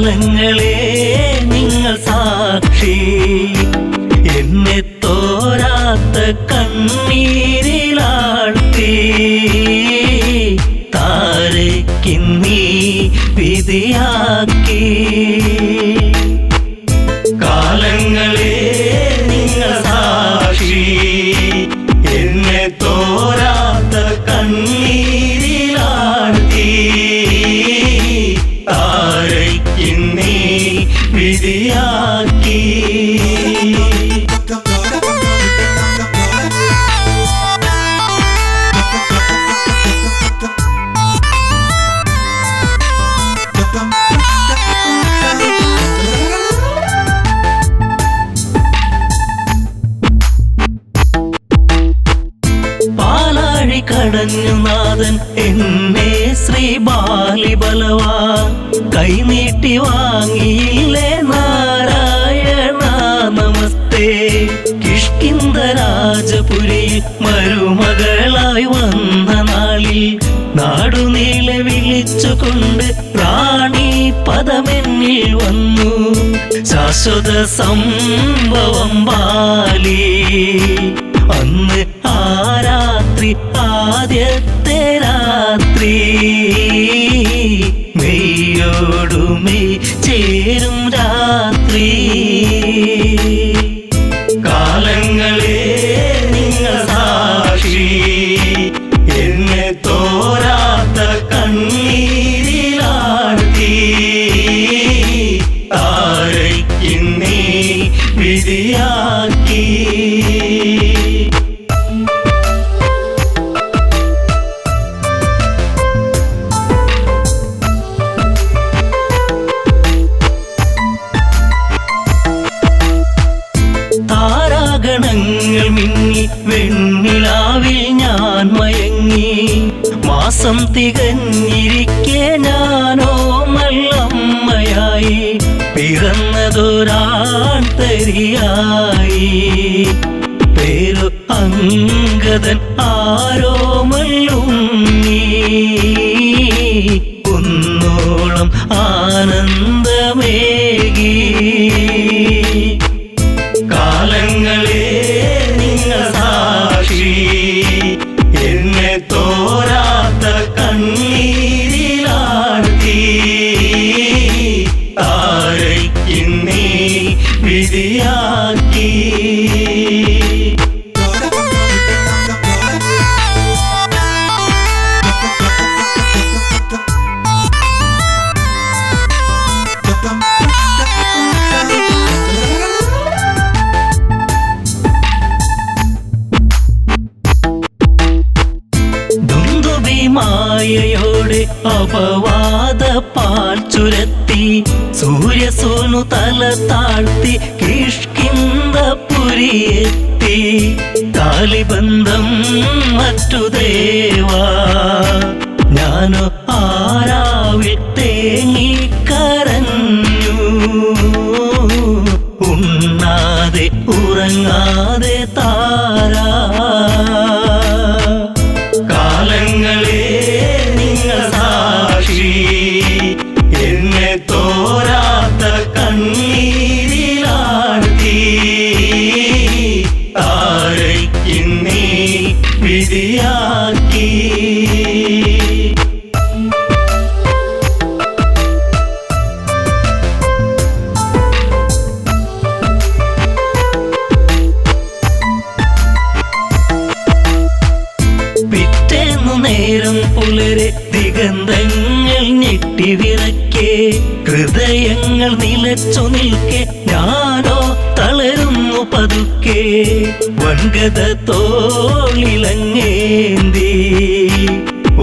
കാലങ്ങളെ നിങ്ങൾ സാക്ഷി, എന്നെ തോരാത്ത കണ്ണീരിലാഴ്ത്തി താരയ്ക്കിന്നീ വിധിയാക്കി. കാലങ്ങളെ നിങ്ങൾ സാക്ഷി, എന്നെ തോരാത്ത കണ്ണീരിലാഴ്ത്തി താരയ്ക്കിന്നീ വിധിയാക്കി. പാലാഴി കടഞ്ഞു നാഥൻ എന്നെ ശ്രീബാലിബലവാ, കൈനീട്ടി വാങ്ങിയില്ലേ നാരായണ നമസ്തേ. കിഷ്കിന്ധ രാജപുരിയിൽ മരുമകളായി വന്ന നാളിൽ നാടുനീളെ വിളിച്ചുകൊണ്ട് റാണി പദമെന്നിൽ വന്നു. ശാശ്വത സംഭവം ബാലി, അന്ന് ആ രാത്രി ആദ്യത്തെ രാത്രി മെയ്യോടുമെയ് ചേരും രാത്രി. കാലങ്ങളെ നിങ്ങൾ സാക്ഷി, എന്നെ തോരാത്ത കണ്ണീരിലാഴ്ത്തി താരയ്ക്കിന്നീ വിധിയാക്കി. താരാഗണങ്ങൾ മിന്നി വെണ്ണിലാവിൽ ഞാൻ മയങ്ങി. മാസം തികഞ്ഞിരിക്കെ ഞാനോ നല്ലമ്മയായി, പിറന്നതൊരാൺതരിയായി. പേരു അങ്കദൻ ആരോമല്ലുണ്ണി, കുന്നോളം ആനന്ദമേകി. കാലങ്ങളെ നിങ്ങൾ സാക്ഷി, എന്നെ തോരാത്ത കണ്ണീരിലാഴ്ത്തി താരയ്ക്കിന്നീ വിധിയാക്കി. മായയോടെ അപവാദ പാൽ ചുരത്തി, സൂര്യസോനു തല താഴ്ത്തി കിഷ്കിന്ധപുരിയെത്തി. കാലിബന്ധം മറ്റു ദേവാ, ഞാനോ ആരാവിൽ തേങ്ങിക്കരഞ്ഞു. ഉണ്ണാതെ ഉറങ്ങാതെ താരാ. കാലങ്ങളെ നിങ്ങൾ സാക്ഷി, എന്നെ തോരാത്ത കണ്ണീരിലാഴ്ത്തി താരയ്ക്കിന്നീ വിധിയാക്കി. നേരം പുലരെ ദിഗന്ധങ്ങൾ ഞെട്ടിവിറക്കെ, ഹൃദയങ്ങൾ നിലച്ചു നിൽക്കെ ഞാനോ തളരുന്നു പതുക്കെ. വൻഗത തോളിലങ്ങേന്തി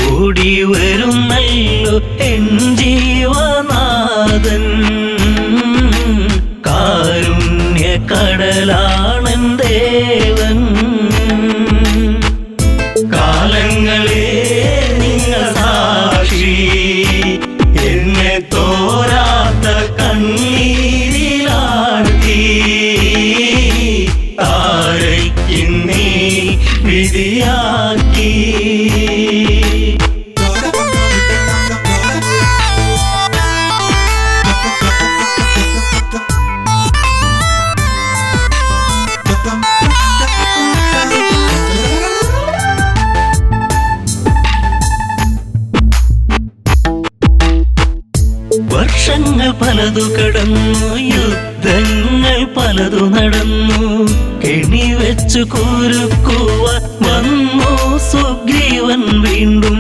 ഓടി വരുന്നല്ലോ എൻ ജീവനാഥൻ. കാരുണ്യ കടലാണൻ ദേവൻ. കാലങ്ങളെ നിങ്ങൾ സാക്ഷി, എന്നെ തോരാത്ത കണ്ണീരിലാഴ്ത്തി താരയ്ക്കിന്നീ വിധിയാക്കി. പലതു കടന്നു, യുദ്ധങ്ങൾ പലതു നടന്നു. കെണി വെച്ചു കുരുക്കുവാൻ വന്നു സുഗ്രീവൻ വീണ്ടും.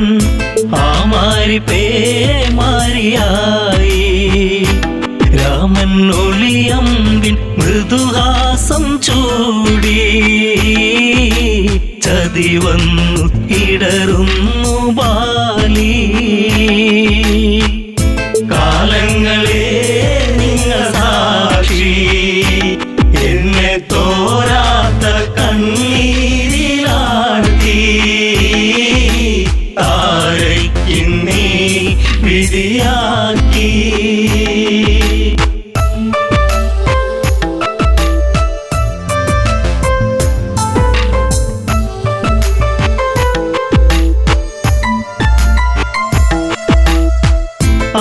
ആ മാരി പേമാരിയായി രാമൻ ഒളിയമ്പിൻ മൃദുഹാസം ചൂടി. ചതി വന്നു ഇടറുന്നു ബാലി. കാലങ്ങളെ നിങ്ങൾ സാക്ഷി, എന്നെ തോരാത്ത കണ്ണീരിലാഴ്ത്തി. താരയ്ക്കിന്നീ വിധിയാക്കി.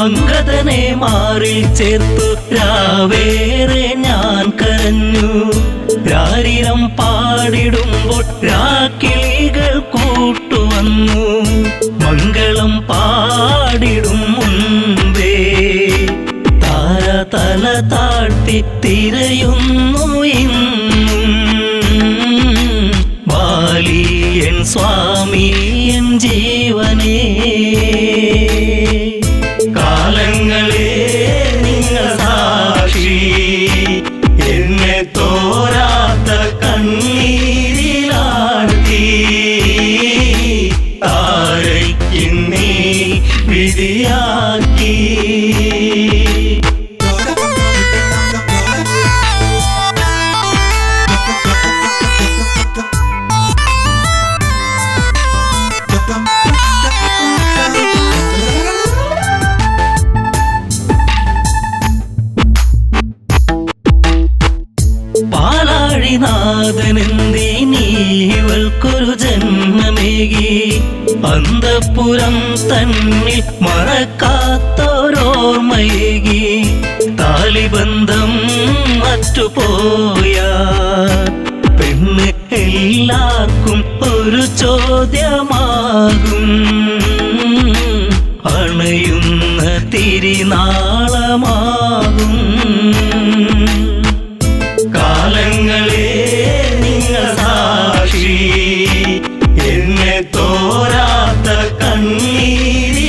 അംഗദനെ മാറിൽ ചേർത്തു രാവേറെ ഞാൻ കരഞ്ഞു. രാരിരം പാടിടുമ്പോൾ രാക്കിളികൾ കൂട്ടുവന്നു. മംഗളം പാടിടും മുൻപേ താരതല താഴ്ത്തി തിരയുന്നു ഇന്നും. ബാലിയൻ സ്വാമി എൻ ജീവനേ. കാലങ്ങളെ നിങ്ങൾ സാക്ഷി, എന്നെ തോരാത്ത കണ്ണീരിലാഴ്ത്തി. താരയ്ക്കിന്നീ വിധിയാക്കി. പാലാഴിനാഥനെന്തിനീവൾക്കൊരു ജന്മമേകി. അന്തഃപുരം തന്നിൽ മറക്കാത്തോരോർമ്മയേകി. താലിബന്ധം മറ്റുപോയ പെണ്ണ് എല്ലാവർക്കും ഒരു ചോദ്യമാകും. അണയുന്ന തിരിനാളമാകും. കാലങ്ങളെ നിങ്ങൾ സാക്ഷി, എന്നെ തോരാത്ത കണ്ണീരിലാഴ്ത്തി.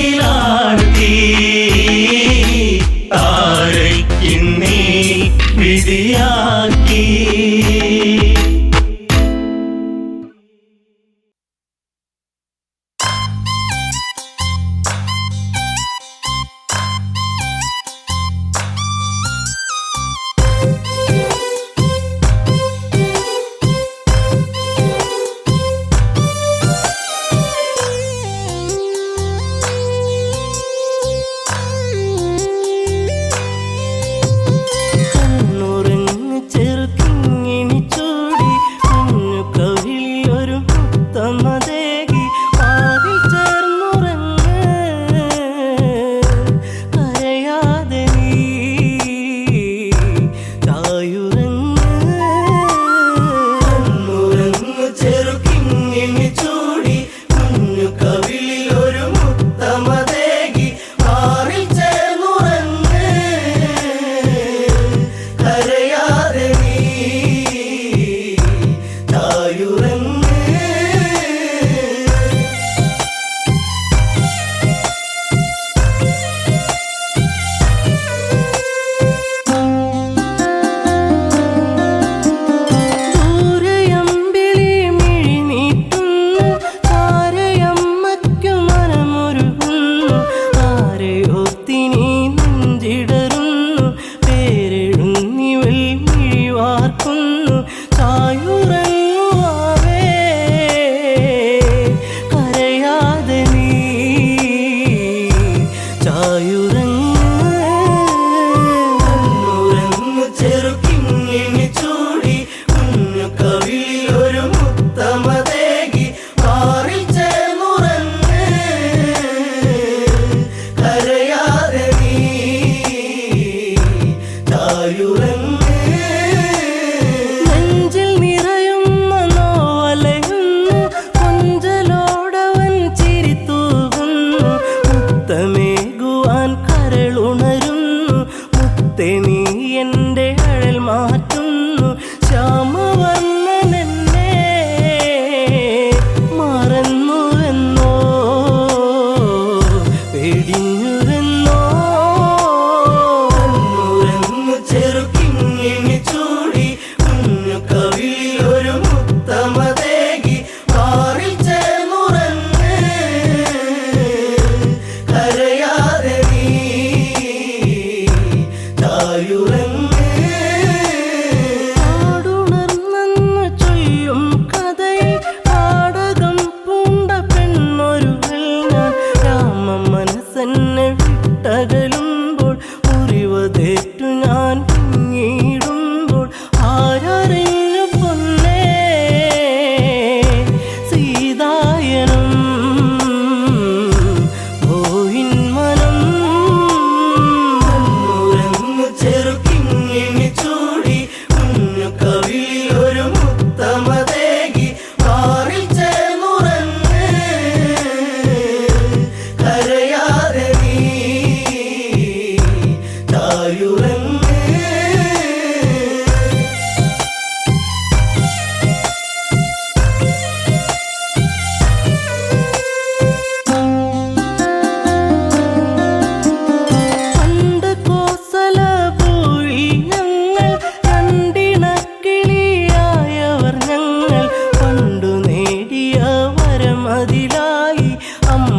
താരയ്ക്കിന്നീ വിധിയാക്കി.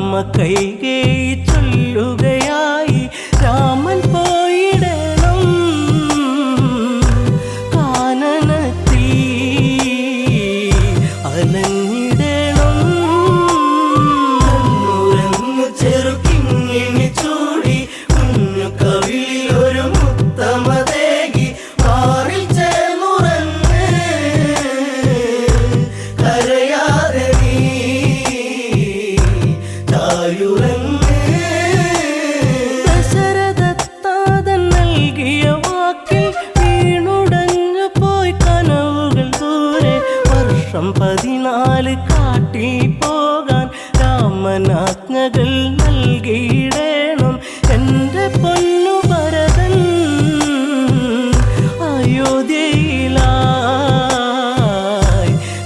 അമ്മ കൈകേയി ചൊല്ലുകയായി, രാമൻ പോയിടണം കാനനത്തിൽ അലഞ്ഞിടണം. ചെറുക്കിങ്ങിണി ചൂടി കുഞ്ഞു കവിളിലൊരു മുത്തമതേകി മാറിൽ ചേർന്നുറങ്ങ് കരയാതെ നീ തായുറങ്ങ്. ദശരഥത്താതൻ നൽകിയ വാക്കിൽ വീണുടഞ്ഞു പോയി കനവുകൾ ദൂരെ. വർഷം 14 കാട്ടിൽ പോകാൻ രാമനാജ്ഞകൾ നൽകിയിടേണം. എൻ്റെ പൊന്നു ഭരതൻ അയോധ്യയിലായി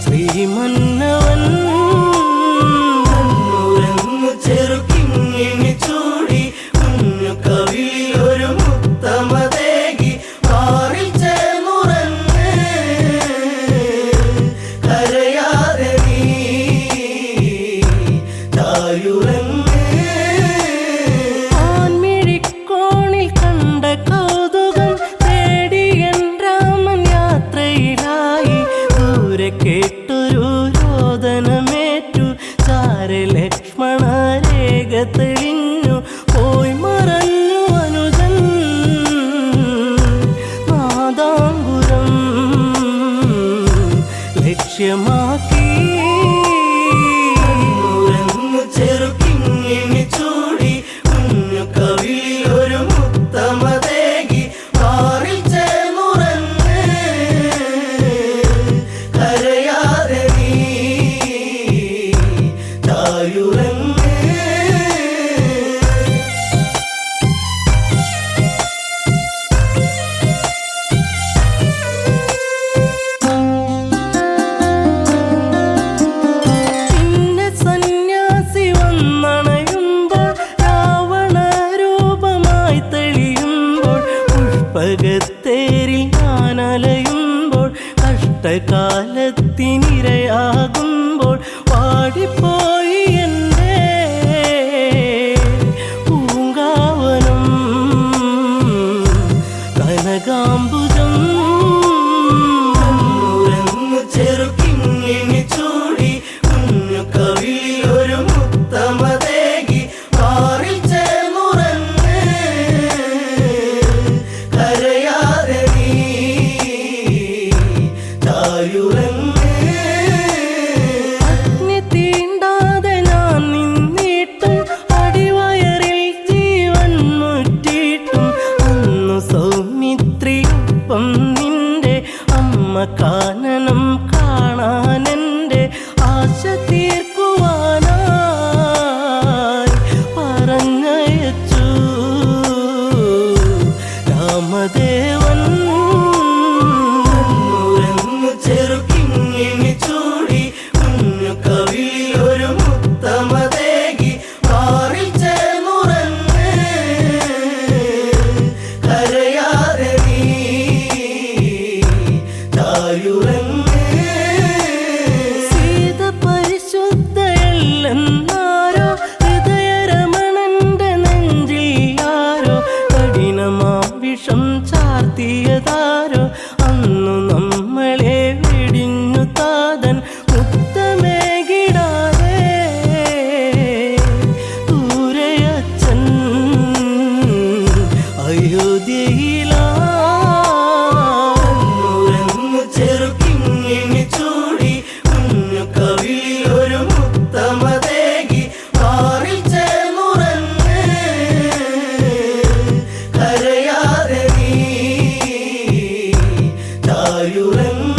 ശ്രീമന്നവൻ. ചെറുക്കിങ്ങിണി ചൂടി കുഞ്ഞു കവിളിലൊരു മുത്തമതേകി മാറിൽ ചേർന്നുറങ്ങ് കരയാതെ നീ തായുറങ്ങ്. ആൺമിഴിക്കോണിൽ കണ്ട കൗതുകം തേടി എൻ രാമൻ യാത്രയിലായി. ദൂരെ കേട്ടൊരു രോദനമേറ്റു, ചാരെ ലക്ഷ്മണ രേഖ തെളിഞ്ഞു. പോയി മറഞ്ഞു അനുജൻ നാദാംബുരം ലക്ഷ്യമാക്കി. ചെറുക്കിങ്ങിണി ചൂടി കുഞ്ഞു കവിളിലൊരു മുത്തമതേകി മാറിൽ ചേർന്നുറങ്ങ് കരയാതെ നീ തായുറങ്ങ്. പിന്നെ സന്യാസി വന്നണയുമ്പോൾ, രാവണ രൂപമായി തെളിയുമ്പോൾ, പുഷ്പകത്തേരിൽ ഞാനലയുമ്പോൾ, കഷ്ടകാലത്തിനിരയാകുമ്പോൾ, വാടിപ്പോയി എൻ്റെ പൂങ്കാവനം കനകാംബുജം. ചെറുക്കിങ്ങിണി ചൂടി കുഞ്ഞു കവിളിലൊരു മുത്തമതേകി മാറിൽ ചേർന്നുറങ്ങ് കരയാതെ നീ തായുറങ്ങ്. അഗ്നി തീണ്ടാതെ ഞാൻ നിന്നിട്ടും അടിവയറിൽ ജീവൻ മുറ്റിയിട്ടും, അന്നു സൗമിത്രിയൊപ്പം നിന്റെ അമ്മ കാനനം കാണാനെൻ്റെ ആശ തീർക്കുവാനായി പറഞ്ഞയച്ചു രാമദേവൻ. ചെറുക്കിങ്ങിണി ചൂടി കുഞ്ഞു കവിളിലൊരു മുത്തമതേകി മാറിൽ ചേർന്നുറങ്ങ് കരയാതെ നീ തായുറങ്ങ്. സീത പരിശുദ്ധയല്ലെന്നാരോ ഹൃദയരമണന്റെ നെഞ്ചിൽ ആരോ കഠിനമാം വിഷം ചാർത്തിയതാരോ. അന്നു നമ്മളെ വെടിഞ്ഞു താതൻ മുത്തമേകിടാതെ ദൂരയച്ചൻ അയോധ്യയിലായി. ചെറുക്കിങ്ങിണി ചൂടി കുഞ്ഞു കവിളിലൊരു മുത്തമതേകി മാറിൽ ചേർന്നുറങ്ങ് കരയാതെ നീ തായുറങ്ങ്.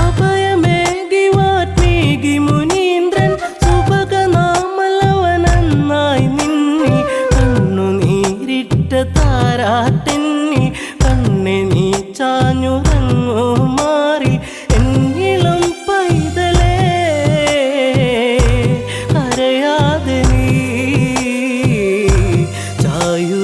അഭയമേകി വാത്മീകി മുനീന്ദ്രൻ സുഭഗനാമലവനെന്നായി നിന്നി. കണ്ണുനീരിട്ട താരാട്ടെന്നി കണ്ണെ നീ ചാഞ്ഞുറങ്ങു മാറി. എന്നിളം പൈതലേ കരയാതെ നീ ചായു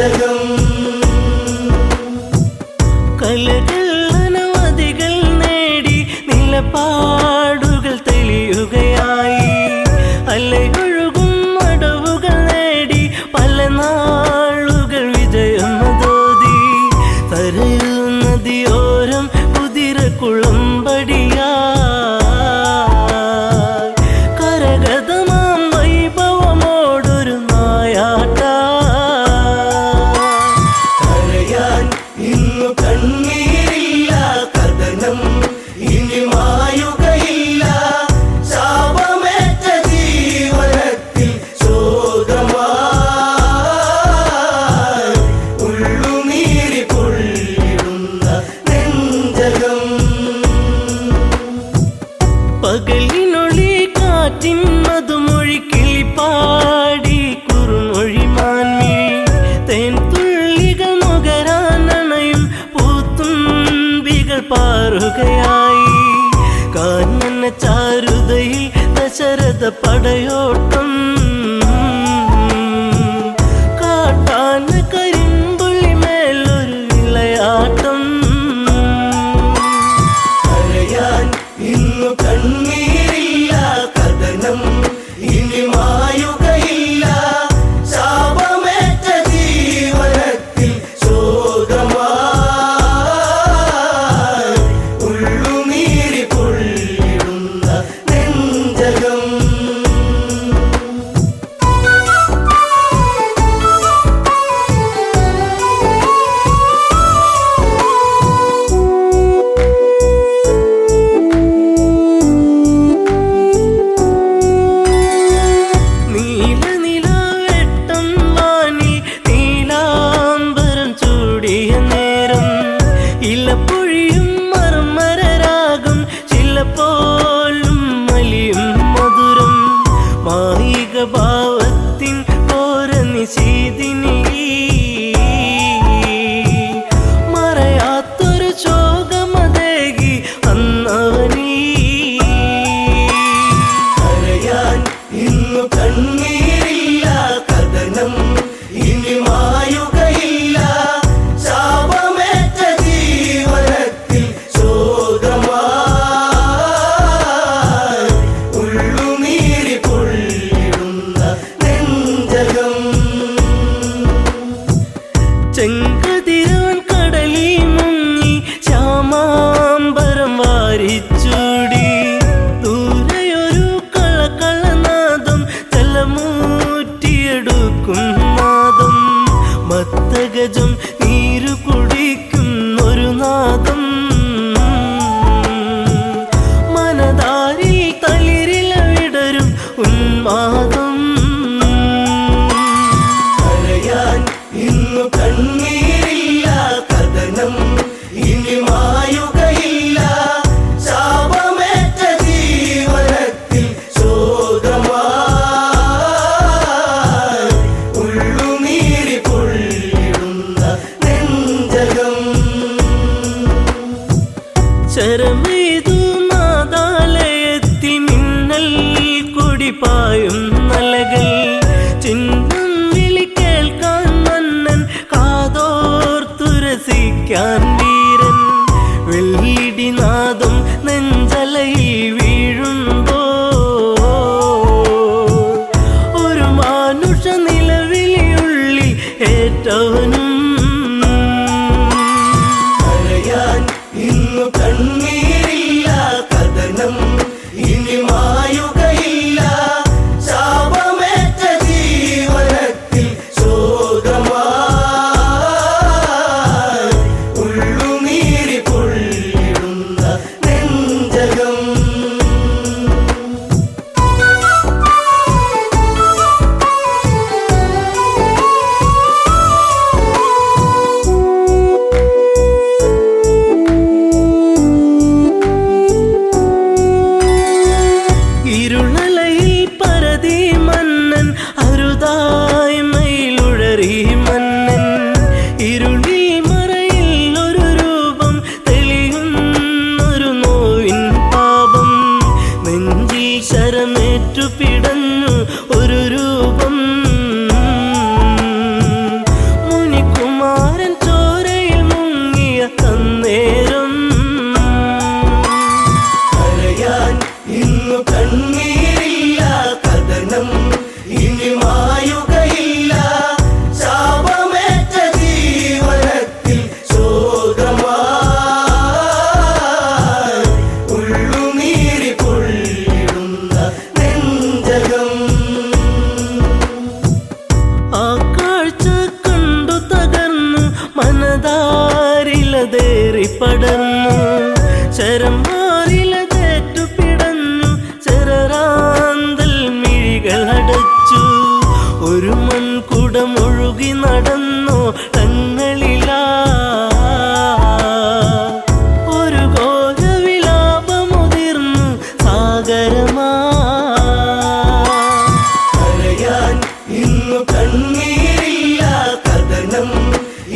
നെഞ്ചകം കലകൾ അനവധികൾ നേടി നിലപാടുകൾ തെളിയുകയായി അലയൊഴുകും അടവുകൾ നേടി പല നാളുകൾ വിജയമതോതി തരയൂ നദിയോരം കുതിര കുളമ്പടിയാ കരഗതമാം വൈഭവമോടൊരു നായാട്ട കരയാൻ ഇന്നു കണ്ണീരില്ല കഥനം ഇനി മായുകയില്ല ശാപമേറ്റ ജീവനത്തിൽ ശോകമായി ഉള്ളുനീരി പൊള്ളിടുന്ന നെഞ്ചകം പകലിനൊളി കാറ്റിൻ മധുമൊഴി കിളിപ്പാടി കുറുമൊഴി മാൻമിഴി തേൻ തുള്ളികൾ നുകരാനണയും പൂത്തുമ്പികൾ പാറുകയായി കാഞ്ഞന ചാരുതയിൽ ദശരഥ പടയോട്ടം കാട്ടാന കരിമ്പുള്ളി മേലൊരു വിളയാട്ടം കരയാൻ ഇന്നു കണ്ണീരില്ല കഥനം ഇനി മായുകയില്ല ശാപമേറ്റ ജീവനത്തിൽ ശോകമായി ഉള്ളുനീരി പൊള്ളിടുന്ന നെഞ്ചകം നീലനിലാവെട്ടം വാനിൽ നീലാംബരം ചൂടിയ നേരം ഇലപ്പൊഴിയും മർമരരാഗം ചിലപ്പോലും മലിയും മധുരം മായിക ഭാവത്തിൻ ഓര നിശീതിനി മറയാത്തൊരു ശോകമതേകി അന്നവനീ കരയാൻ ഇന്നു കണ്ണീരില്ല കഥനം ഇനി മായുകയില്ല ശാപമേറ്റ ജീവനത്തിൽ ശോകമായി ഉള്ളുനീരി പൊള്ളിടുന്ന നെഞ്ചകം ചെങ്കതിരവൻ കടലിൽ മുങ്ങി ശ്യാമാംബരം വാരിച്ചൂടി ദൂരെയൊരു കളകളനാദം തലമൂറ്റിയെടുക്കും നാദം മത്തഗജം നീരു കുടിക്കും ഒരു നാദം മനതാരിൽ തളിരില വിടരും ഉന്മാദം കരയാൻ ഇന്നു കണ്ണീരില്ല കഥനം ഇനി മായുകയില്ല ശാപമേറ്റ ജീവനത്തിൽ ശോകമായി ഉള്ളുനീരി പൊള്ളിടുന്ന നെഞ്ചകം ശരമേതു നാദാലയത്തിൽ മിന്നൽ കുടിപ്പായും നലകൾ ചിഹ്നം വിളി കേൾക്കാൻ മന്നൻ കാതോർത്തുരസിക്കാൻ വീരൻ വെള്ളിടിനാദം നെഞ്ചലയിൽ വീഴുമ്പോ ഒരു മാനുഷ നിലവിളിയുള്ളിൽ ഏറ്റവനും കരയാൻ ഇന്നു കണ്ണീരില്ല കഥനം ഇനി മായുകയില്ല ശാപമേറ്റ ജീവനത്തിൽ ശോകമായി ഉള്ളുനീരി പൊള്ളിടുന്ന നെഞ്ചകം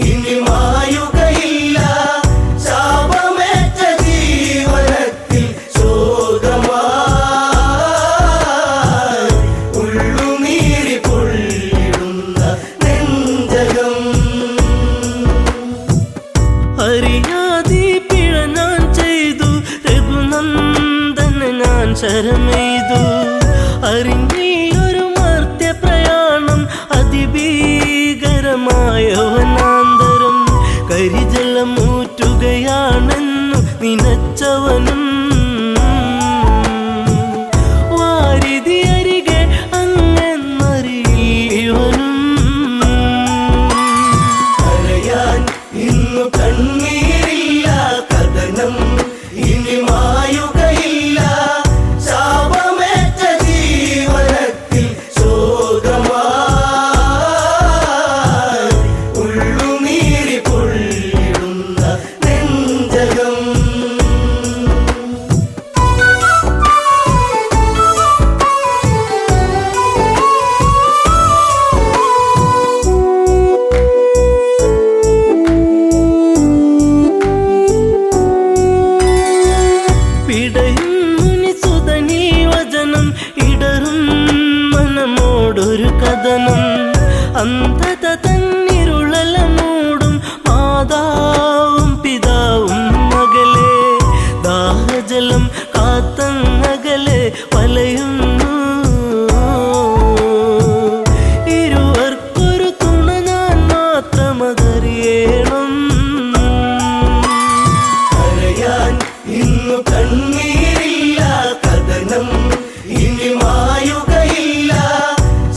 ഇനി മായുകയില്ല ശാപമേറ്റ ജീവനത്തിൽ ശോകമായി ഉള്ളുനീരി പൊള്ളിടുന്ന നെഞ്ചകം അറിയാതെ പിഴ ഞാൻ ചെയ്തു രഘുനന്ദന് ഞാൻ ശരമെയ്തു അറിഞ്ഞൊരു മർത്യ പ്രയാണം അതിഭീകരമായ വനാന്തരം കരിജലമൂറ്റുകയാണെന്നു നിനച്ചവനും വാരിധി അരികെ അങ്ങെന്നറിയവനും കരയാൻ ഇന്നു കണ്ണീരില്ല കഥനം ഇനി മായുകയില്ല ശാപമേറ്റ ജീവനത്തിൽ ശോകമായി ഉള്ളുനീരി പൊള്ളിടുന്ന നെഞ്ചകം പിടയും മുനിസുതനീ വചനം ഇടറും മനമോടൊരു കഥനം അന്ധത തന്നിരുളല മൂടും മാതാവും പിതാവും മകളെ ദാഹജലം കാത്തങ്ങകലെ വലയുന്നു ഇരുവർക്കൊരു തുണ ഞാൻ മാത്രമതറിയണം കരയാൻ ഇന്നു കണ്ണീരില്ല കഥനം ഇനി മായുകയില്ല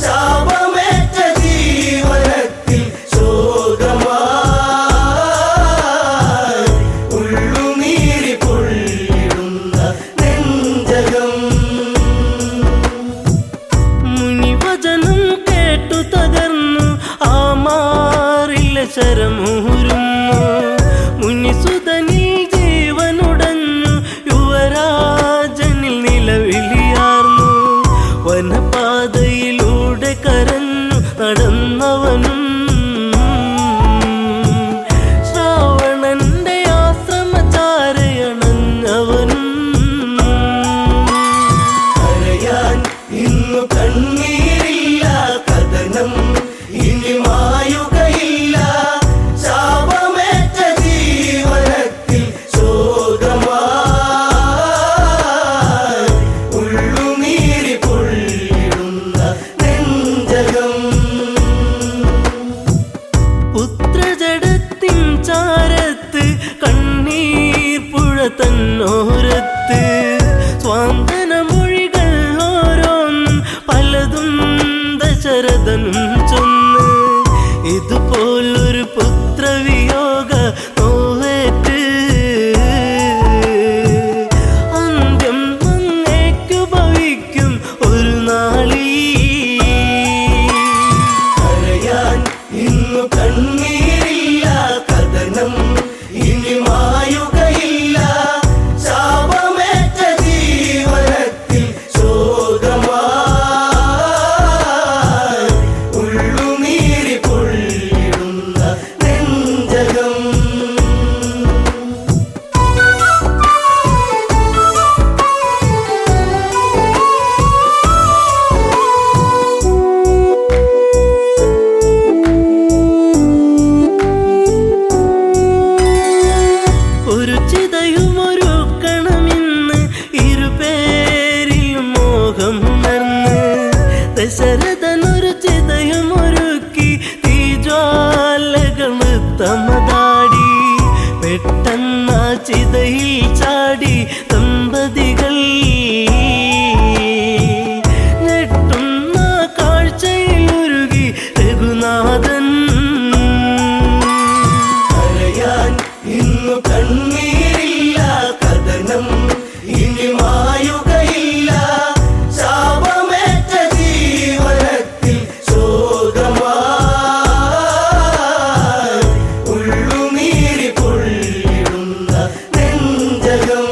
ശാപമേറ്റ ജീവനത്തിൽ ശോകമായി ഉള്ളുനീരി പൊള്ളിടുന്ന നെഞ്ചകം മുനിവചനം കേട്ടു തകർന്നു ആ മാറില്ല ശരമൂരുന്നു മുനിസുതനിൽ ജീവനുടഞ്ഞു യുവരാജനിൽ നിലവിളിയാർന്നു വനപാതയിലൂടെ കരഞ്ഞു നടന്നവനും ശ്രാവണന്റെ ആശ്രമചാരയണഞ്ഞവനും കരയാൻ ഇന്നു കണ്ണീരില്ല കഥനം ഇനി മായുകയില്ല ശാപമേറ്റ ജീവനത്തിൽ ശോകമായി ഉള്ളുനീരി പൊള്ളിടുന്ന നെഞ്ചകം പുത്രജടത്തിൻ ചാരത്ത് കണ്ണീർ പുഴ തന്നോരത്ത് സ്വാന്തന മൊഴികൾ ഓരോന്നും പലതും ദശരഥനും ചൊന്ന് ഇതുപോലൊരു പുത്രവിയോഗ നോവേറ്റ് അന്ത്യം അങ്ങേക്കു ഭവിക്കും ഒരു നാളിൽ കരയാൻ ഇന്നു കണ്ണീരില്ല കഥനം ഇനി മായുകയില്ല ശാപമേറ്റ ജീവനത്തിൽ ശോകമായി ഉള്ളുനീരി പൊള്ളിടുന്ന നെഞ്ചകം ഒരു ചിതയുമൊരുക്കണമെന്ന് ഇരുപേരിലും മോഹമുണർന്ന് ദശരഥനൊരു ചിതയുമൊരുക്കി തീജ്വാലകൾ തമതാടി പെട്ടെന്ന ചിതയിൽ ചാടി ദമ്പതികൾ ഞെട്ടുന്ന കാഴ്ചയിൽ ഉരുകി രഘുനാഥൻ കരയാൻ ഇന്നു കണ്ണീരില്ല കഥനം ഇനി മായുകയില്ല ശാപമേറ്റ ജീവനത്തിൽ ശോകമായി ഉള്ളുനീരി പൊള്ളിടുന്ന നെഞ്ചകം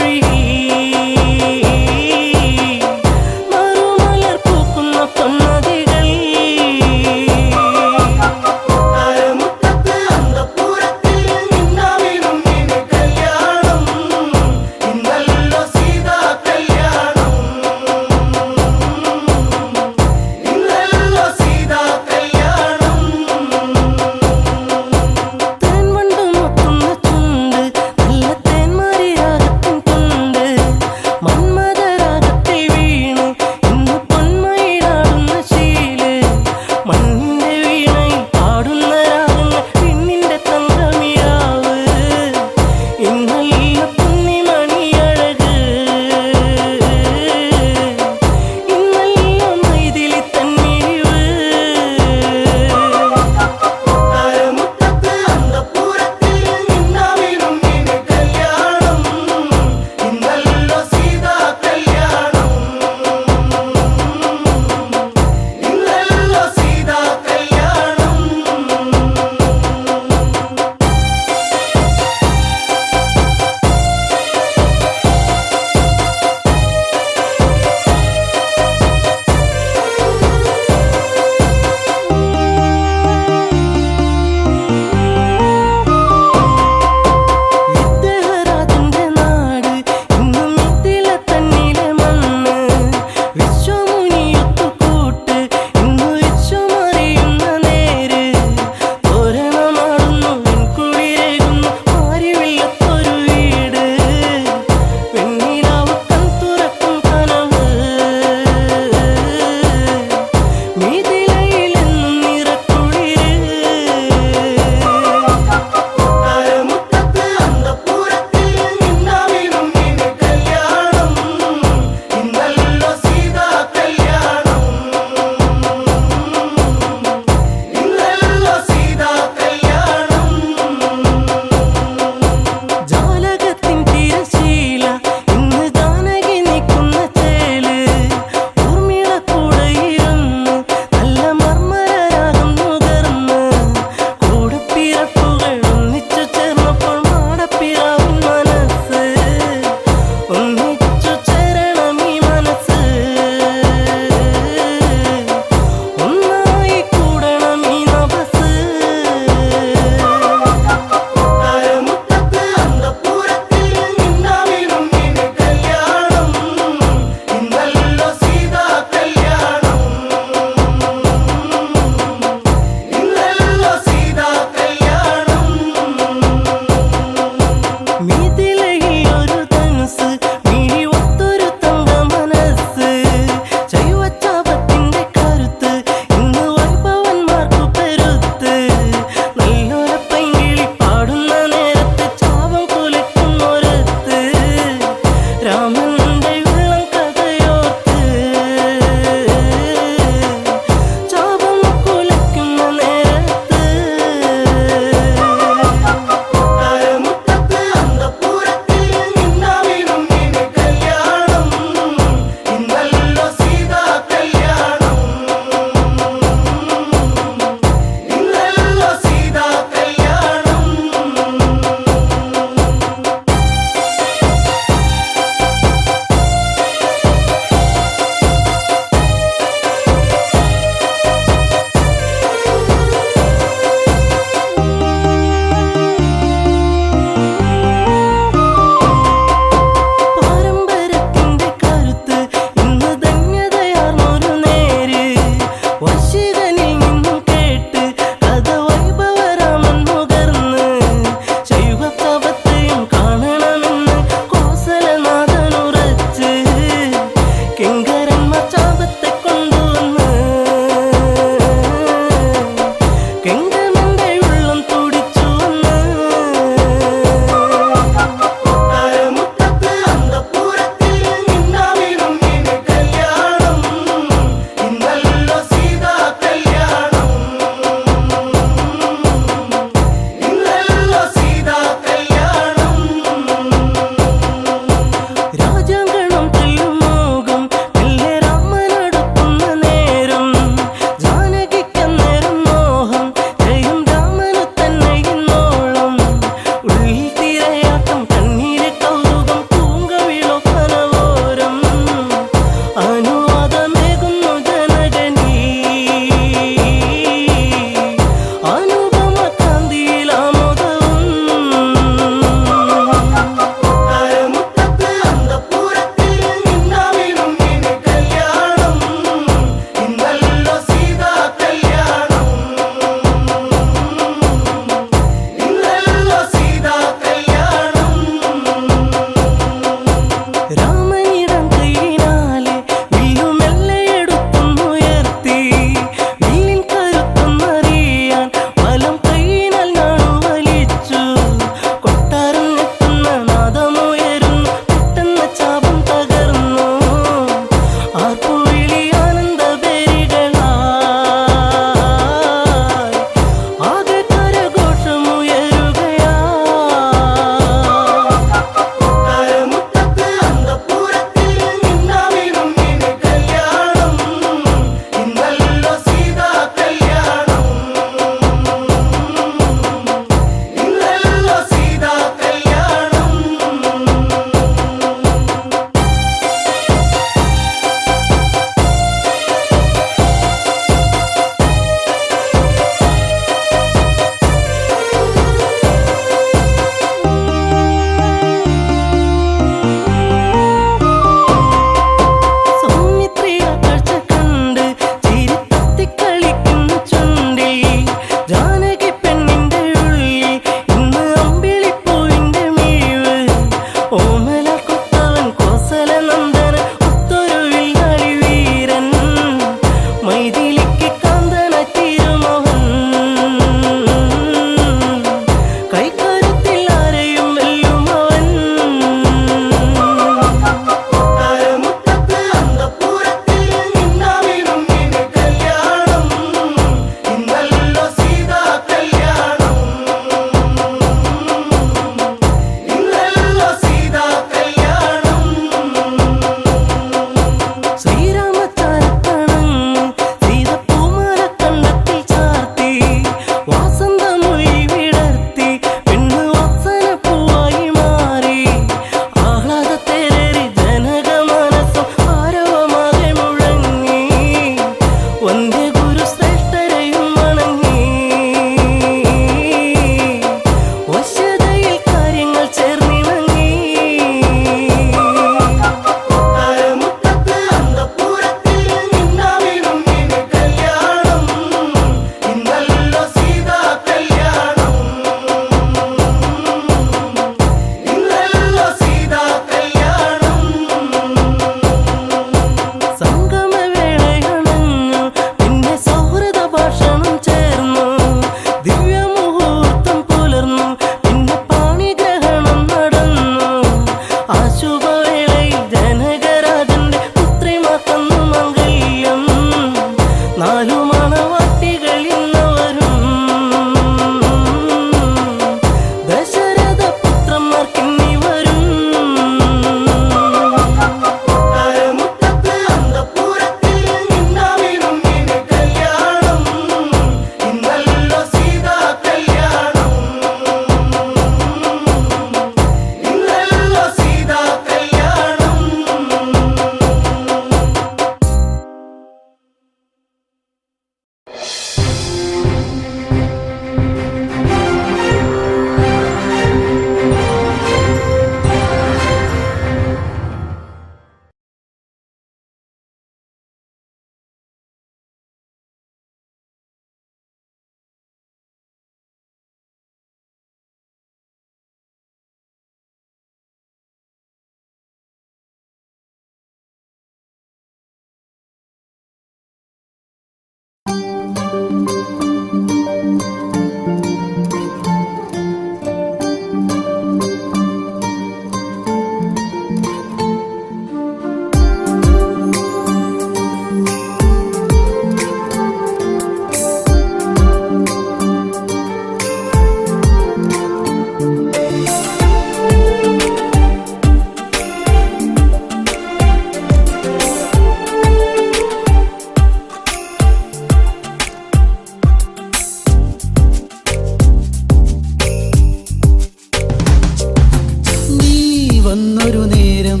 നേരം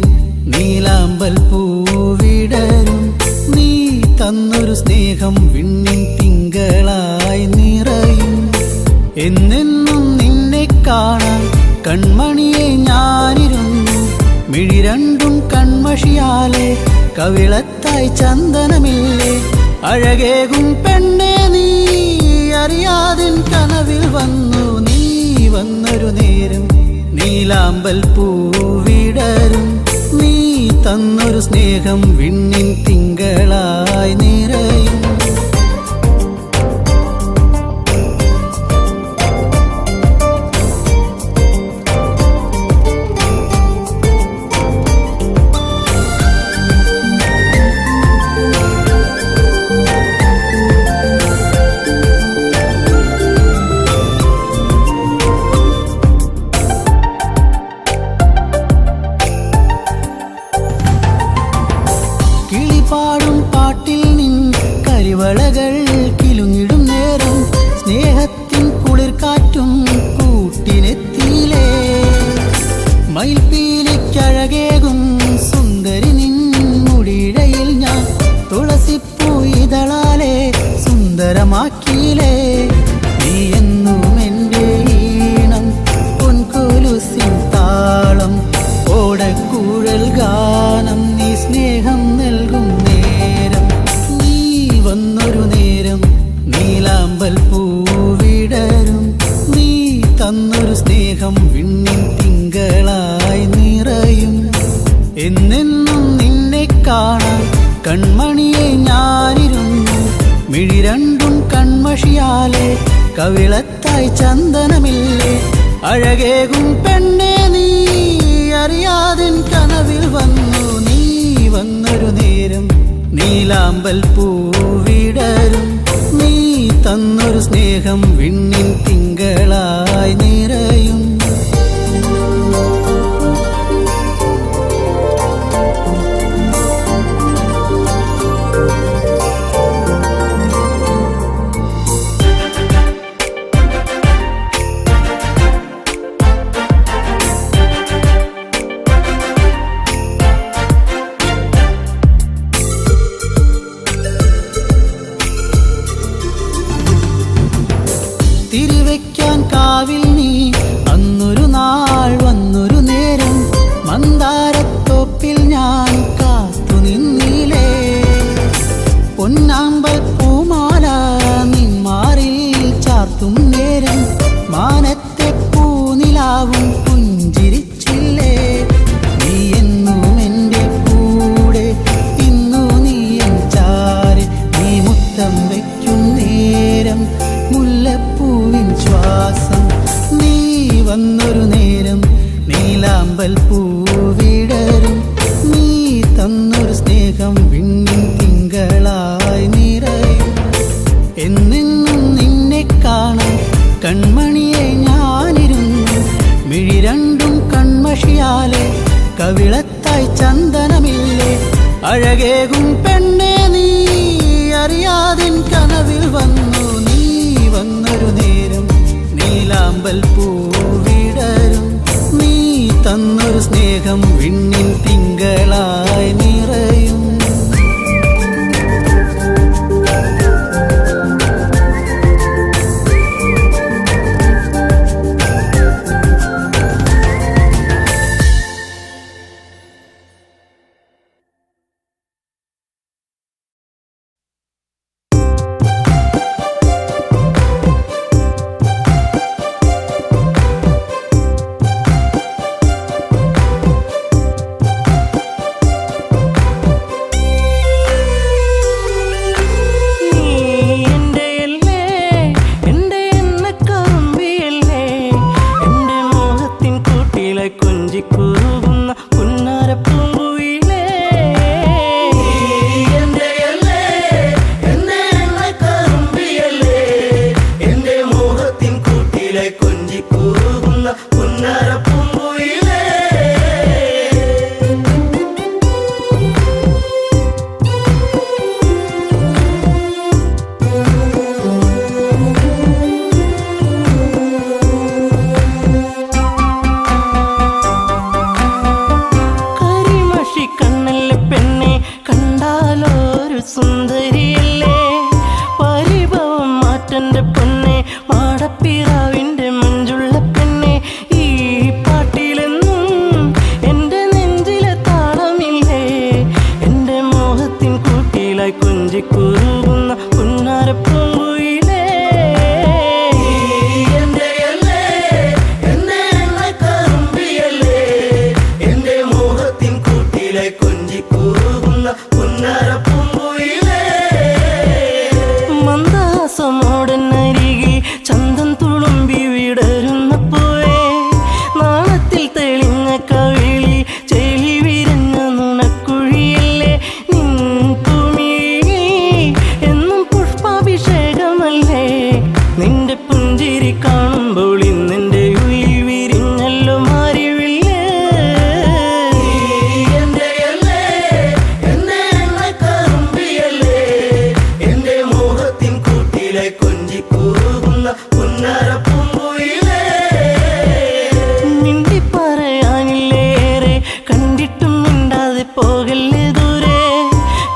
നീലാമ്പൽ പൂവിടരും. നീ തന്നൊരു സ്നേഹം വിണ്ണിൻ തിങ്കളായി നിറയും. എന്നെന്നും നിന്നെ കാണാൻ കൺമണിയെ ഞാനിരുന്നു. മിഴി രണ്ടും കൺമഷിയാലെ കവിളത്തായി ചന്ദനമില്ലേ. അഴകേകും പെണ്ണെ നീ അറിയാതിൻ കനവിൽ വന്നു. നീ വന്നൊരു നേരം നീലാമ്പൽ പൂവിടരും. നീ തന്നൊരു സ്നേഹം വിണ്ണിൻ തിങ്കളായി നിറയും. കിളിപാടും പാട്ടിൽ നിൻ കരിവളകൾ കിലുങ്ങിടും നേരം സ്നേഹത്തിൻ കുളിർക്കാറ്റും കൂട്ടിനെത്തിയിലേ. മയിൽപ്പീലിക്കഴകേകും സുന്ദരി നിൻ മുടിയിഴയിൽ ഞാൻ തുളസിപ്പൂ ഇതളാലെ സുന്ദരമാക്കിയിലേ. നീ എന്നും എൻ്റെ ഈണം പൊൻകൊലുസിൻ താളം ഓടക്കൂഴൽ ഗാനം. നീ സ്നേഹം നൽകും നേരം നീ വന്നൊരു നേരം നീലാമ്പൽ പൂവിടരും. നീ തന്നൊരു സ്നേഹം വിണ്ണിൻ തിങ്കളായി നിറയും. എന്നെന്നും നിന്നെ കാണാൻ കൺമണിയെ ഞാനിരുന്നു. മിഴി രണ്ടും കൺമഷിയാലെ കവിളത്തായി ചന്ദനമില്ലേ. അഴകേകും പെണ്ണെ നീ അറിയാതിൻ കനവിൽ വന്നു. നീ വന്നൊരു നേരം നീലാമ്പൽ പൂവിടരും. നീ തന്നൊരു സ്നേഹം വിണ്ണിൻ തിങ്കളായി നിറയും. തിരിവെക്കാൻ കാവിൽ നീ അന്നൊരു നാൾ വന്നൊരു നേരം മന്ദാരത്തോപ്പിൽ ഞാൻ കാത്തു നിന്നിലേ. പൊന്നാമ്പൽ പൂമാല നിന്മാറിൽ ചാർത്തും നേരം മാനത്തെ പൂനിലാവും പുഞ്ചിരിച്ചില്ലേ. നീ എന്നും എൻ്റെ കൂടെ ഇന്നു നീ എൻ ചാരെ. നീ മുത്തം വയ്ക്കും നേരം മുല്ലപ്പൂവിൻ ശ്വാസം. നീ വന്നൊരു നേരം നീലാമ്പൽ പൂവിടരും. നീ തന്നൊരു സ്നേഹം വിണ്ണിൻ തിങ്കളായി നിറയും. എന്നെന്നും നിന്നെ കാണാൻ കൺമണിയെ ഞാനിരുന്നു. മിഴി രണ്ടും കൺമഷിയാലെ കവിളത്തായി ചന്ദനമില്ലേ. അഴകേകും പെണ്ണെ നീ അറിയാതിൻ കനവിൽ വന്നു. നീ വന്നൊരു നേരം നീലാമ്പൽ പൂവിടരും. നീ തന്നൊരു സ്നേഹം വിണ്ണിൻ തിങ്കളായി നിറയും. കൊഞ്ചിക്കുറുകുന്ന പുന്നാരപ്പൂങ്കുയിലേ മന്ദഹാസമോടനരികിൽ ചന്തം തുളുമ്പി വിടരുന്ന പൂവേ നാളത്തിൽ തെളിഞ്ഞ കവിളി ചെളി വിരഞ്ഞ നുണക്കുഴിയല്ലേ നിൻ ഭൂമിയിൽ എന്നും പുഷ്പാഭിഷേകമല്ലേ നിന്റെ പുഞ്ചിരി കാണുമ്പോൾ ഇന്നെന്റെ ഉയിൽ വിരിഞ്ഞല്ലോ മാറിവില്ലേ മിണ്ടി പറയാനില്ലേറെ കണ്ടിട്ടും മിണ്ടാതെ പോകല്ലേ ദൂരെ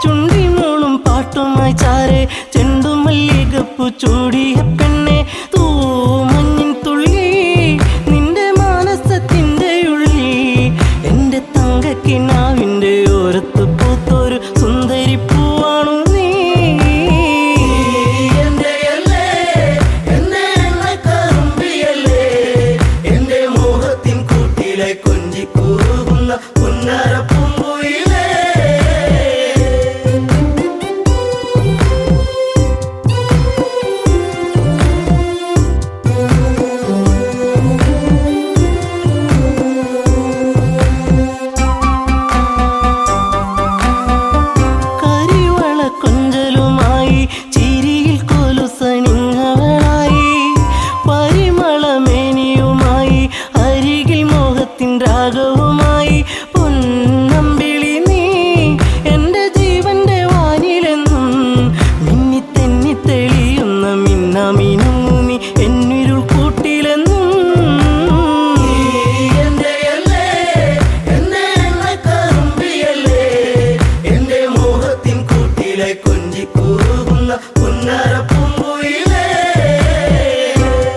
ചുണ്ടിനോളും പാട്ടുമായി ചാരെ ചെണ്ടുമല്ലികപ്പു ചൂടിയ പെണ്ണെ തൂമഞ്ഞിൻ തുള്ളി നിന്റെ മാനസത്തിന്റെ ഉള്ളിൽ എന്റെ തങ്കക്കിനാവിന്റെ ഓരത്ത് പൂത്തൊരു സുന്ദരി പൂവാണു നീ കരിവള കൊഞ്ചലുമായി ചിരിയിൽ കൊലുസണിഞ്ഞവളായി പരിമളമേനിയുമായി അരികിൽ മോഹത്തിൻ രാഗവുമായി പൊന്നമ്പിളി നീ എന്റെ ജീവന്റെ വാനിലെന്നും മിന്നി തെന്നി തെളിയുന്ന മിന്നാമിനുങ്ങു നീ എന്നിരുൾ കൂട്ടിലെന്നും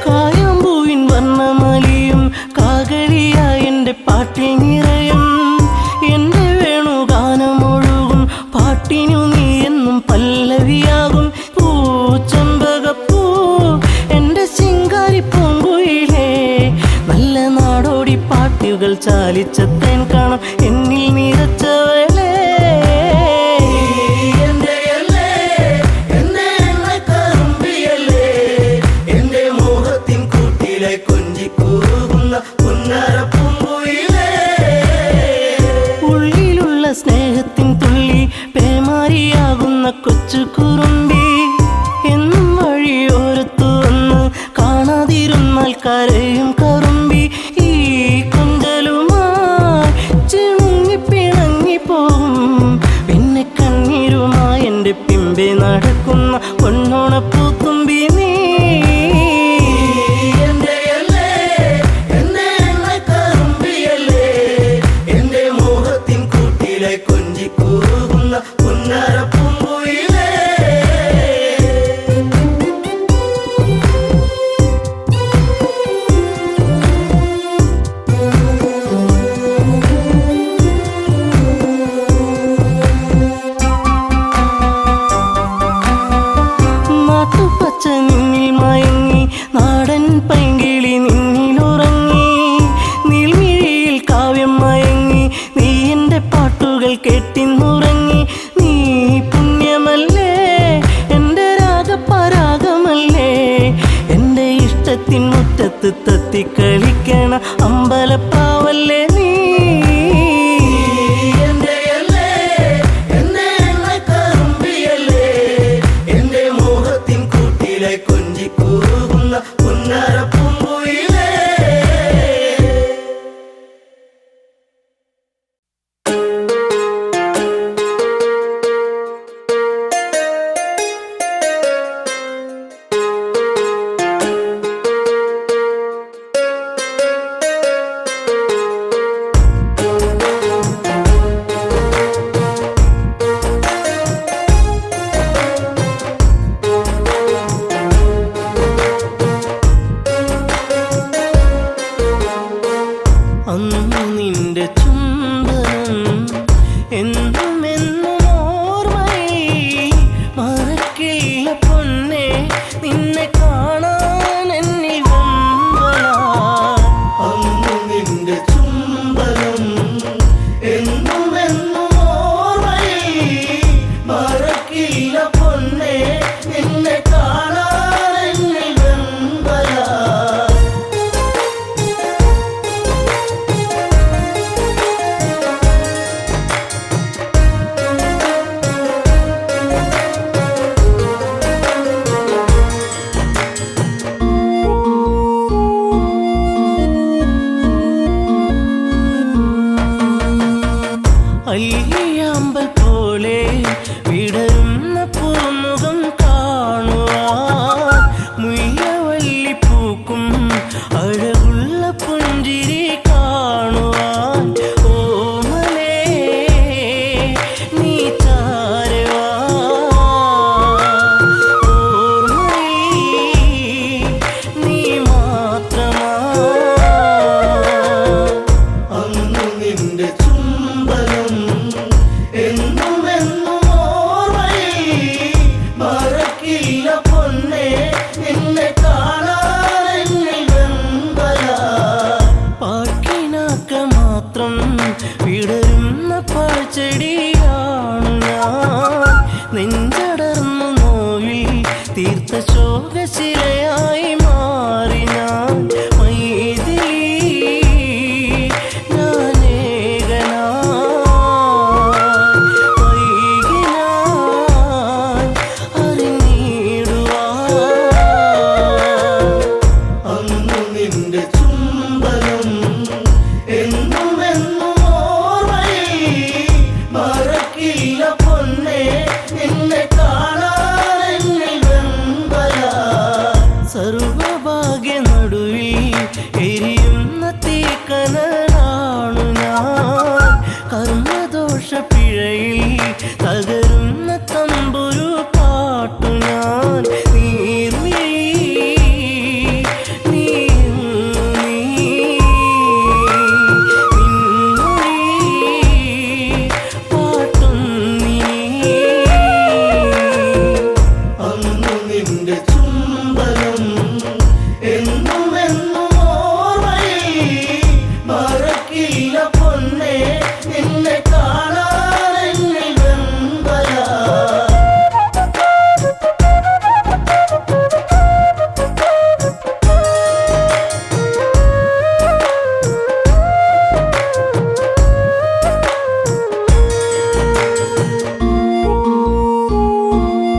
കായാമ്പൂവിൻ വർണ്ണമലിയും കാകളിയായി എന്റെ പാട്ടിൽ നിറയും എന്റെ വേണുഗാനമൊഴുകും പാട്ടിനു നീ എന്നും പല്ലവിയാകും പൂച്ചമ്പകപ്പൂ എന്റെ ശിങ്കാരി പൂങ്കുയിലേ നല്ല നാടോടി പാട്ടുകൾ ചാലിച്ച തേൻ കാണാം എന്നിൽ നിറച്ചവളേ ഉള്ളിലുള്ള സ്നേഹത്തിൻ തുള്ളി പേമാരിയാകുന്ന കൊച്ചു കുറുമ്പി എന്നും വഴിയോരത്തു വന്ന് കാണാതിരുന്നാൽ കരയും കറുമ്പി ഈ കൊഞ്ചലുമായി ചിണുങ്ങി പിണങ്ങിപ്പോകും പിന്നെ കണ്ണീരുമായി എന്റെ പിമ്പെ നടക്കുന്ന പൊന്നോണപ്പൂത്തുമ്പി നീ നാട്ടുപച്ച നിന്നിൽ മയങ്ങി നാടൻ പൈങ്കിളി നിന്നിലുറങ്ങി നീൽമിഴിയിൽ കാവ്യം മയങ്ങി നീ എന്റെ പാട്ടുകൾ കേട്ടിന്നുറങ്ങി നീ പുണ്യമല്ലേ എന്റെ രാഗപരാഗമല്ലേ എന്റെ ഇഷ്ടത്തിൻ മുറ്റത്ത് തത്തിക്കളിക്കണ അമ്പലപ്പാവല്ലേ നീ അല്ലിയാമ്പൽ പോലെ വിടരുന്ന പൂമുഖം കാണുവാൻ മുയ്യവല്ലി പൂക്കും അഴകുള്ള പുഞ്ചിരി കാണുവാൻ ഓമലേ നീ ചാരവാ ഓർമ്മയിൽ നീ മാത്രമാ അന്നു നിന്റെ ചുംബനം എന്നും എന്നും ഓർമ്മയിൽ മറക്കില്ല പൊന്നേ നിന്നെ കാണാനെന്നിൽ വെമ്പല പാക്കിനാക്ക മാത്രം വിടരുന്ന പാഴ്ചെടിയാണു ഞാൻ നെഞ്ചടർന്നു നോവിൽ തീർത്ത ശോകശിലയായി മാറി ഞാൻ മൈഥിലി അന്നു നിന്റെ ചുംബനം എന്നും എന്നും ഓർമ്മയിൽ മറക്കില്ല പൊന്നേ നിന്നെ കാണാനെന്നിൽ വെമ്പല സർവഭാഗ്യ നടുവിൽ എരിയുന്ന തീക്കനലാണു ഞാൻ കർമ്മദോഷ പിഴയിൽ തകരുന്ന തമ്പുരു പാട്ടു ഞാൻ നീർമിഴി നീ നിൻമൊഴി പാട്ടും നീ അന്നു നിന്റെ ചുംബനം എന്നും എന്നും ഓർമ്മയിൽ മറക്കില്ല പൊന്നേ നിന്നെ കാണാനെന്നിൽ വെമ്പല സർവഭാഗ്യ നടുവിൽ എരിയുന്ന തീക്കനലാണു ഞാൻ കർമ്മദോഷ പിഴയിൽ തകരുന്ന തമ്പുരു പാട്ടു ഞാൻ നീർമിഴി നീ നിൻമൊഴി പാട്ടും നീ അന്നു നിന്റെ ചുംബനം എന്നും എന്നും ഓർമ്മയിൽ മറക്കില്ല പൊന്നേ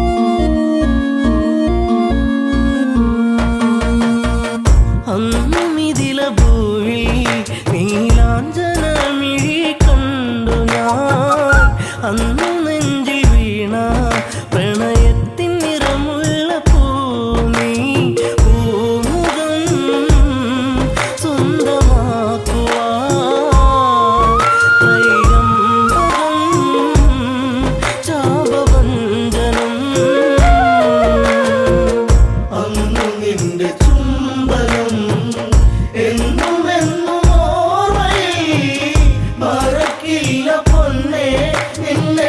നിന്നെ കാണാനെന്നിൽ വെമ്പല അന്നും ഇതില ഭൂവിൽ നീലാഞ്ജനമിഴി കണ്ടു ഞാൻ അന്നു നെഞ്ചിൽ വീണ പ്രണയത്തിൻ നിറമുള്ള പൂമീ പൂമുഖം സ്വന്തമാക്കുവാൻ ത്രൈകമ്പകം ചാപവഞ്ചനം അന്നു നിന്റെ ചുംബനം എന്നും എന്നും ഓർമ്മയിൽ മറക്കില്ല പൊന്നേ നിന്നെ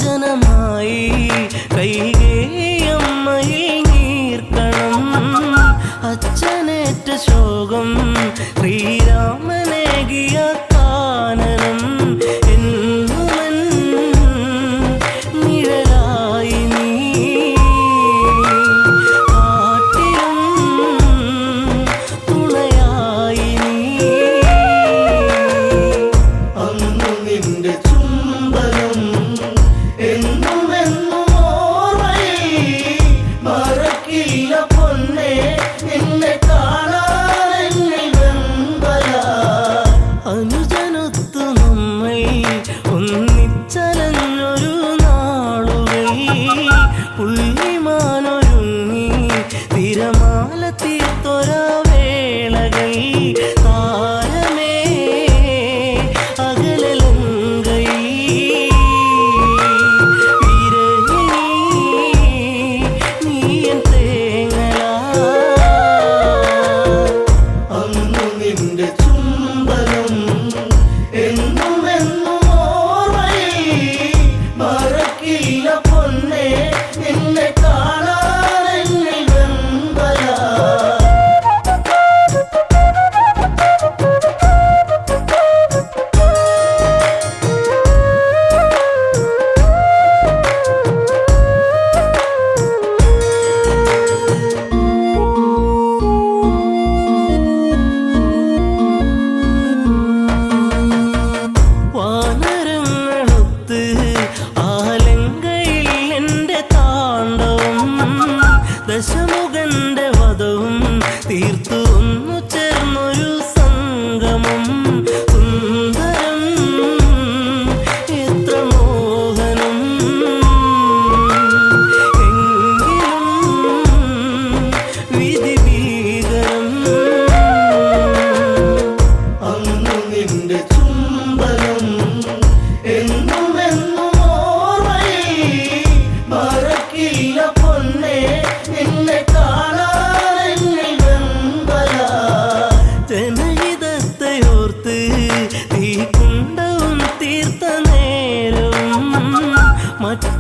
കാഞ്ചനമായി കൈകേയമ്മയിൽ നീർക്കണം അച്ഛനേറ്റ ശോകം ശ്രീരാമനേകിയ കാനനം എന്നുമൻ നിഴലായി നീ കാട്ടിലും തുണയായി നീ അന്നു നിന്റെ ചുംബനം എന്നും എന്നും ഓർമ്മയിൽ മറക്കില്ല പൊന്നേ നിന്നെ കാണാൻ വെമ്പല അനുജനൊത്തു നമ്മൾ ഒന്നിച്ചലഞ്ഞൊരു നാളുകൾ പുള്ളിമാനൊരുങ്ങി തിരമാല തീർത്തൊര വേളകൾ താരമേ അകലലങ്കൈ വിരഹിണി നീയൻ തേങ്ങലാ അന്നു നിന്റെ ചുംബനം എന്നും എന്നും ഓർമ്മയിൽ മറക്കില്ല പൊന്നേ നിന്നെ കാണാൻ വെമ്പല വാനരങ്ങളൊത്ത് ആലങ്കയിൽ എൻ്റെ താണ്ഡവം ദശമുഖന്റെ വധവും തീർത്തു ഒന്നു ചേർന്നൊരു സംഗമം സുന്ദരം എത്ര മോഹനം എങ്കിലും വിധി ഭീകരം അന്നു നിന്റെ ചുംബനം എന്നും എന്നും ഓർമ്മയിൽ മറക്കില്ല പൊന്നേ നിന്നെ കാണാൻ വെമ്പല ജനഹിതത്തെയോർത്ത് തീ കുണ്ടവും തീർത്ത നേരവും മറ്റു